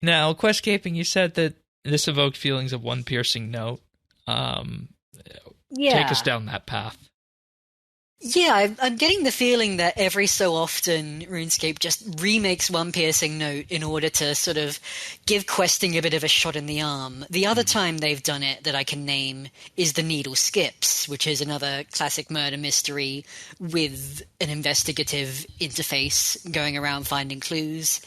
Now, Questcaping, you said that this evoked feelings of one piercing note. Take us down that path. Yeah, I'm getting the feeling that every so often RuneScape just remakes one piercing note in order to sort of give questing a bit of a shot in the arm. The other time they've done it that I can name is the Needle Skips, which is another classic murder mystery with an investigative interface going around finding clues,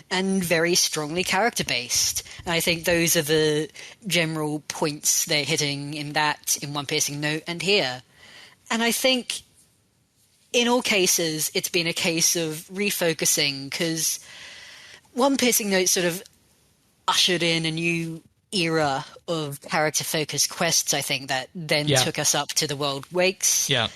and very strongly character-based. And I think those are the general points they're hitting in One Piercing Note, and here. And I think in all cases, it's been a case of refocusing, because One Piercing Note sort of ushered in a new era of character-focused quests, I think, that then took us up to The World Wakes. Yeah.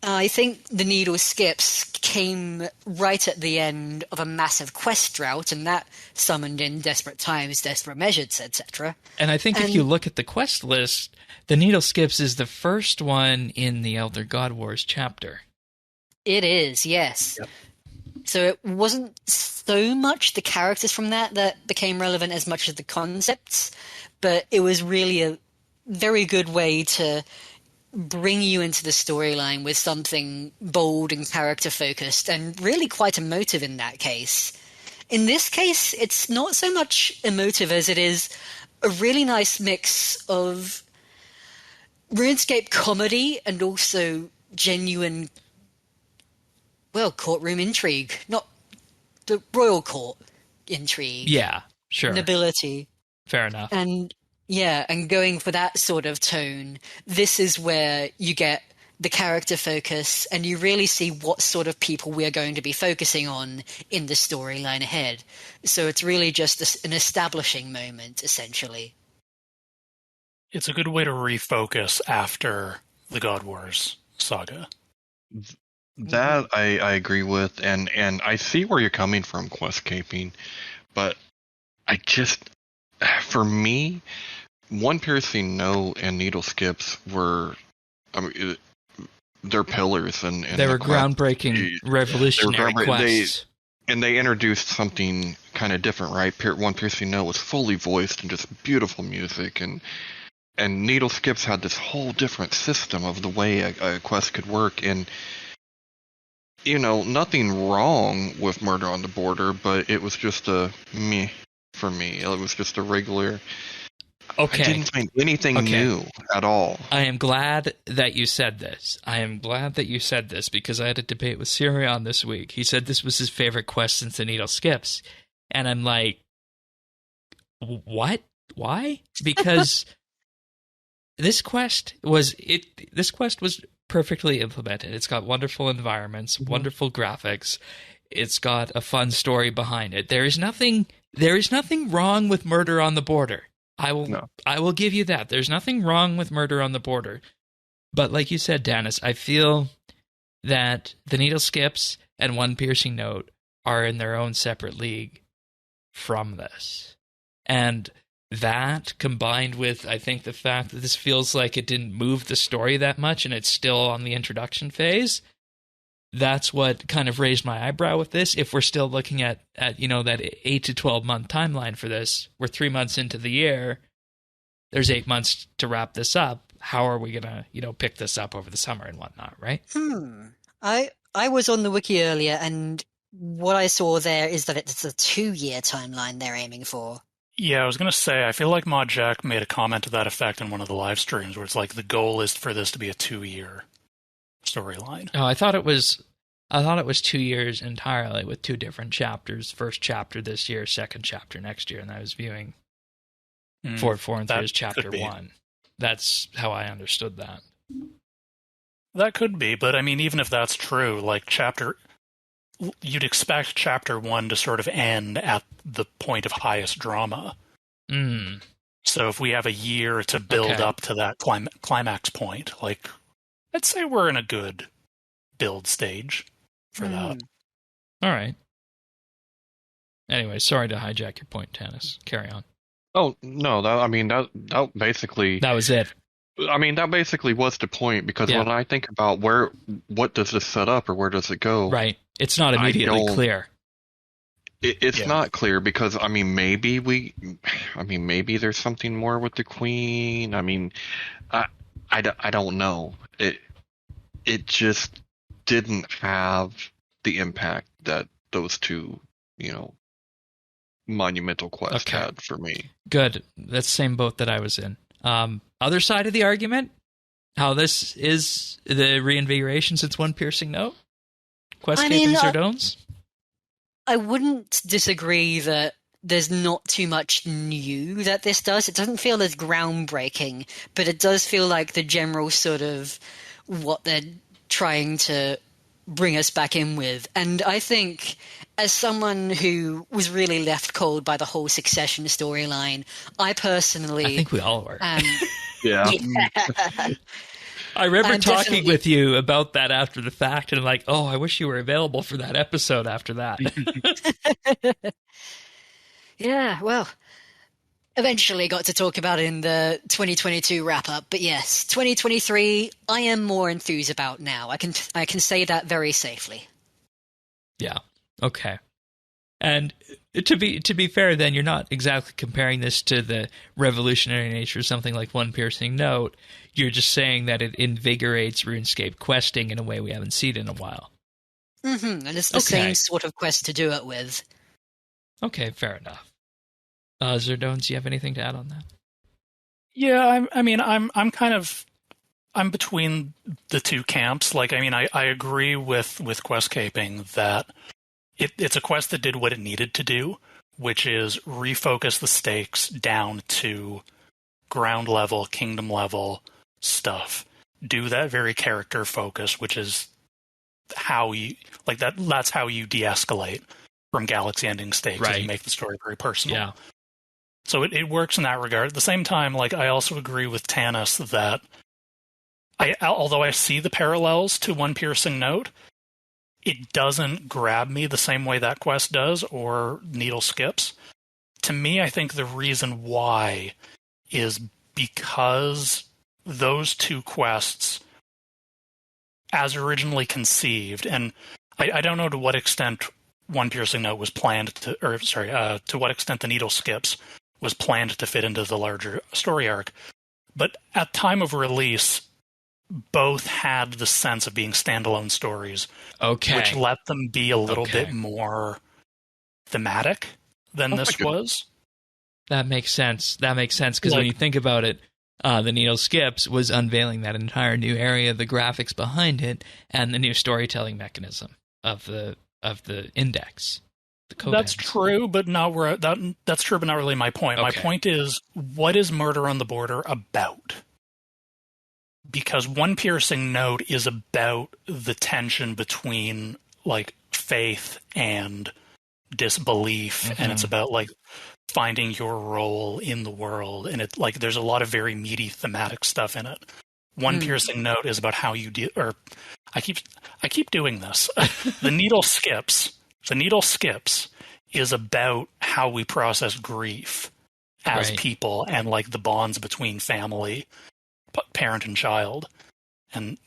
I think the Needle Skips came right at the end of a massive quest drought, and that summoned in Desperate Times, Desperate Measures, etc. And I think if you look at the quest list, the Needle Skips is the first one in the Elder God Wars chapter. It is, yes. Yep. So it wasn't so much the characters from that became relevant as much as the concepts, but it was really a very good way to bring you into the storyline with something bold and character-focused, and really quite emotive in that case. In this case, it's not so much emotive as it is a really nice mix of RuneScape comedy and also genuine, courtroom intrigue. Not the royal court intrigue. Yeah, sure. Nobility. Fair enough. And going for that sort of tone, this is where you get the character focus and you really see what sort of people we're going to be focusing on in the storyline ahead. So it's really just an establishing moment, essentially. It's a good way to refocus after the God Wars saga. That I agree with, and I see where you're coming from, Questcaping, but for me, One Piercing Note and Needle Skips were, they're pillars, and they were groundbreaking, revolutionary quests. They introduced something kind of different, right? One Piercing Note was fully voiced and just beautiful music, and Needle Skips had this whole different system of the way a quest could work, and nothing wrong with Murder on the Border, but it was just a meh for me. It was just a regular. Okay. I didn't find anything new at all. I am glad that you said this. Because I had a debate with Sirion this week. He said this was his favorite quest since the Needle Skips. And I'm like, what? Why? Because this quest was perfectly implemented. It's got wonderful environments, wonderful graphics. It's got a fun story behind it. There is nothing wrong with Murder on the Border. I will give you that. There's nothing wrong with Murder on the Border. But like you said, Dennis, I feel that the Needle Skips and One Piercing Note are in their own separate league from this. And that, combined with, I think, the fact that this feels like it didn't move the story that much and it's still on the introduction phase, that's what kind of raised my eyebrow with this. If we're still looking at that 8 to 12 month timeline for this, we're 3 months into the year. There's 8 months to wrap this up. How are we gonna, pick this up over the summer and whatnot, right? I was on the wiki earlier, and what I saw there is that it's a 2-year timeline they're aiming for. Yeah, I was going to say, I feel like Mod Jack made a comment to that effect in one of the live streams, where it's like the goal is for this to be a 2-year storyline. Oh, I thought it was 2 years entirely with 2 different chapters. First chapter this year, second chapter next year, and I was viewing 4 and 3 as chapter 1. That's how I understood that. That could be, but I mean, even if that's true, you'd expect chapter 1 to sort of end at the point of highest drama. So if we have a year to build up to that climax point, I'd say we're in a good build stage for that. All right. Anyway, sorry to hijack your point, Tannis. Carry on. Oh, no, that basically... That was it. I mean, that basically was the point, because when I think about what does this set up or where does it go... Right. It's not immediately clear. It's not clear because maybe maybe there's something more with the Queen. I don't know. It just didn't have the impact that those two, monumental quests had for me. Good. That's the same boat that I was in. Other side of the argument, how this is the reinvigoration since One Piercing Note? Questcaping Zerdones? I wouldn't disagree that there's not too much new that this does. It doesn't feel as groundbreaking, but it does feel like the general sort of what they're trying to bring us back in with. And I think, as someone who was really left cold by the whole Succession storyline, I think we all were. Yeah. I remember talking with you about that after the fact, and I'm like, oh, I wish you were available for that episode after that. Yeah, well, eventually got to talk about it in the 2022 wrap-up. But yes, 2023, I am more enthused about now. I can say that very safely. Yeah. Okay. And to be fair, then you're not exactly comparing this to the revolutionary nature of something like One Piercing Note. You're just saying that it invigorates RuneScape questing in a way we haven't seen in a while. Mm-hmm. And it's the same sort of quest to do it with. Okay, fair enough. Zerdones, do you have anything to add on that? Yeah, I'm between the two camps. I agree with Questcaping that it's a quest that did what it needed to do, which is refocus the stakes down to ground level, kingdom level stuff. Do that very character focus, which is how you that's how you de-escalate from galaxy ending stakes. Right. You make the story very personal. Yeah. So it works in that regard. At the same time, I also agree with Tanis that although I see the parallels to One Piercing Note, it doesn't grab me the same way that quest does or Needle Skips. To me, I think the reason why is because those two quests, as originally conceived, and I don't know to what extent One Piercing Note was planned to what extent the Needle Skips was planned to fit into the larger story arc. But at time of release, both had the sense of being standalone stories, which let them be a little bit more thematic than this was. That makes sense. Because when you think about it, the Needle Skips was unveiling that entire new area, the graphics behind it, and the new storytelling mechanism of the index. That's true, but that's true, but not really my point. My point is, what is Murder on the Border about? Because One Piercing Note is about the tension between faith and disbelief, and it's about finding your role in the world, and it there's a lot of very meaty thematic stuff in it. One Piercing Note is about how you deal, or I keep doing this. The Needle Skips is about how we process grief as people, and the bonds between family, parent and child, and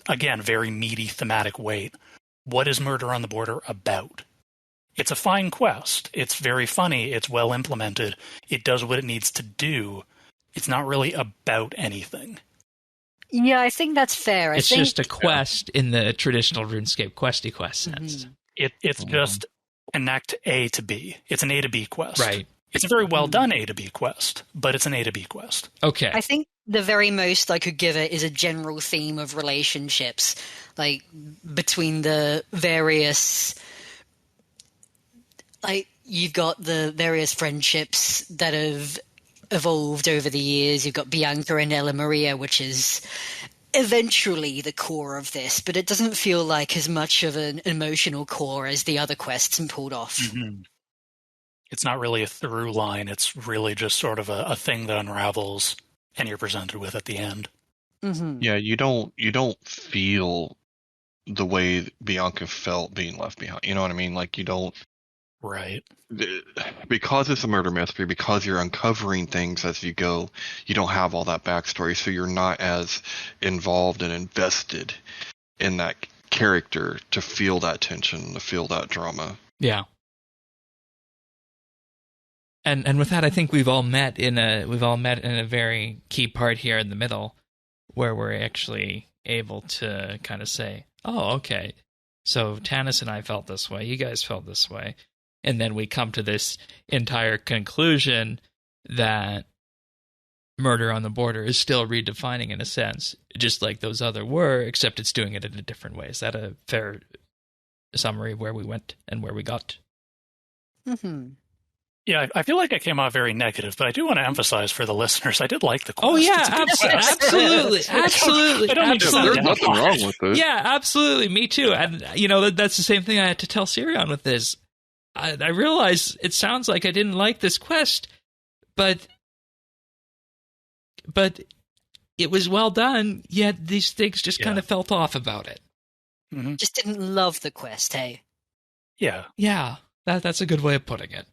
again, very meaty thematic weight. What is Murder on the Border about? It's a fine quest. It's very funny. It's well implemented. It does what it needs to do. It's not really about anything. Yeah, I think that's fair. It's just a quest in the traditional RuneScape questy quest sense. It's just connect A to B. It's an A to B quest. Right. It's a very well done A to B quest, but it's an A to B quest. Okay. I think the very most I could give it is a general theme of relationships, between the various... you've got the various friendships that have evolved over the years. You've got Bianca and Ella Maria, which is eventually the core of this, but it doesn't feel like as much of an emotional core as the other quests pulled off. Mm-hmm. It's not really a through line. It's really just sort of a thing that unravels and you're presented with at the end. Mm-hmm. Yeah, you don't feel the way Bianca felt being left behind. You know what I mean? You don't... Right. Because it's a murder mystery, because you're uncovering things as you go, you don't have all that backstory, so you're not as involved and invested in that character to feel that tension, to feel that drama. Yeah. And with that, I think we've all met in a very key part here in the middle, where we're actually able to kind of say, "Oh, okay, so Tanis and I felt this way. You guys felt this way," and then we come to this entire conclusion that Murder on the Border is still redefining in a sense, just like those other were, except it's doing it in a different way. Is that a fair summary of where we went and where we got? Mm-hmm. Yeah, I feel like I came out very negative, but I do want to emphasize for the listeners, I did like the quest. Oh yeah, absolutely. There's nothing wrong with it. Yeah, absolutely. Me too. And that's the same thing I had to tell Sirion with this. I realize it sounds like I didn't like this quest, but it was well done, yet these things just kind of felt off about it. Mm-hmm. Just didn't love the quest, hey? Yeah. Yeah, that's a good way of putting it.